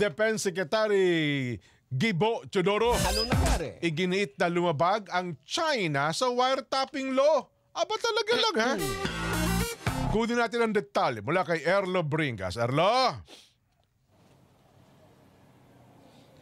Defense Secretary Gibo Teodoro. Ano nangyari? Iginiit na lumabag ang China sa wiretapping law. Aba talaga lang ha? Kunin natin ang detalye mula kay Erlo Bringas. Erlo!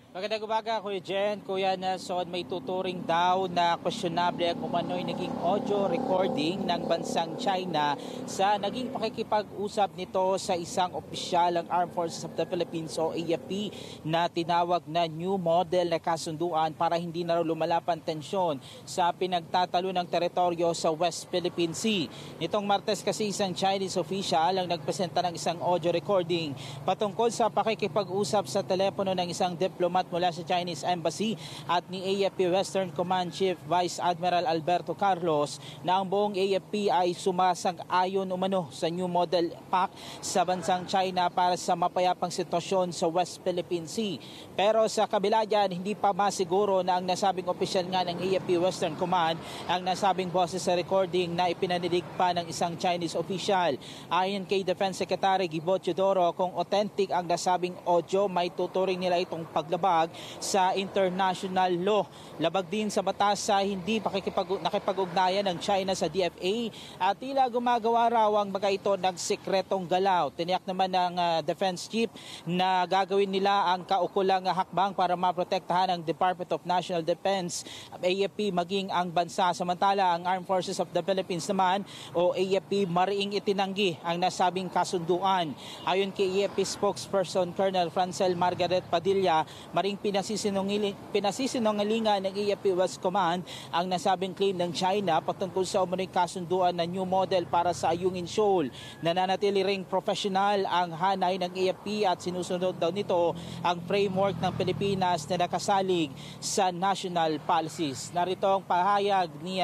Magandang umaga, Kuya Jen. Kuya Nelson, may tuturing daw na questionable ang umano'y naging audio recording ng bansang China sa naging pakikipag-usap nito sa isang opisyal ng Armed Forces of the Philippines o AFP na tinawag na new model na kasunduan para hindi na lumalapan tensyon sa pinagtatalo ng teritoryo sa West Philippine Sea. Nitong Martes kasi isang Chinese official ang nagpresenta ng isang audio recording patungkol sa pakikipag-usap sa telepono ng isang diplomat mula sa Chinese Embassy at ni AFP Western Command Chief Vice Admiral Alberto Carlos na ang buong AFP ay sumasang-ayon umano sa New Model Pact sa bansang China para sa mapayapang sitwasyon sa West Philippine Sea. Pero sa kabila dyan, hindi pa masiguro na ang nasabing opisyal nga ng AFP Western Command ang nasabing boses sa recording na ipinanilig pa ng isang Chinese official. Ayon kay Defense Secretary Gibo Teodoro, kung authentic ang nasabing audio, may tuturing nila itong paglabag sa international law. Labag din sa batas sa hindi nakipag-ugnayan ng China sa DFA at tila gumagawa raw ang mga ito ng sikretong galaw. Tiniyak naman ng Defense Chief na gagawin nila ang kaukulang hakbang para maprotektahan ang Department of National Defense, AFP maging ang bansa. Samantala, ang Armed Forces of the Philippines naman o AFP mariing itinanggi ang nasabing kasunduan. Ayon kay AFP spokesperson Colonel Francel Margaret Padilla, maring pinasisinungalingan ng AFP West Command ang nasabing claim ng China patungkol sa umano'y kasunduan na new model para sa Ayungin Shoal. Nananatili ring professional ang hanay ng AFP at sinusunod daw nito ang framework ng Pilipinas na nakasalig sa national policies. Narito ang pahayag ni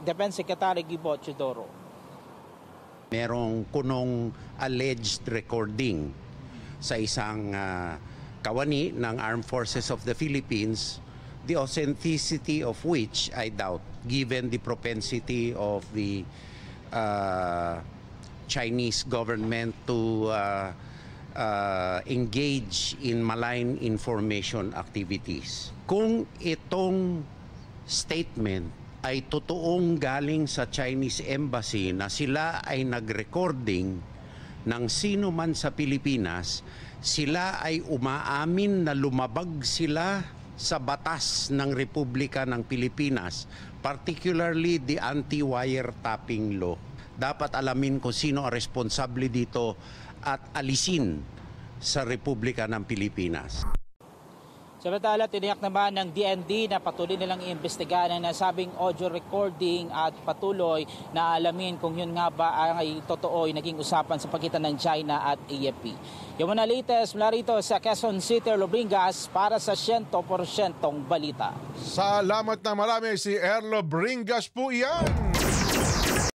Defense Secretary Gibo Teodoro. Merong kunong alleged recording sa isang kawani ng Armed Forces of the Philippines, the authenticity of which I doubt, given the propensity of the Chinese government to engage in malign information activities. Kung itong statement ay totoong galing sa Chinese Embassy na sila ay nag-recording ng sino man sa Pilipinas, sila ay umaamin na lumabag sila sa batas ng Republika ng Pilipinas, particularly the anti-wiretapping law. Dapat alamin kung sino ang responsable dito at alisin sa Republika ng Pilipinas. Samantala, tiniyak naman ng DND na patuloy nilang iimbestigahan ang nasabing audio recording at patuloy na alamin kung yun nga ba ay totoo ay naging usapan sa pagitan ng China at AFP. Yung muna latest mula rito sa Quezon City, Lobringas para sa 100% balita. Salamat na marami si Erlo Bringas po yan.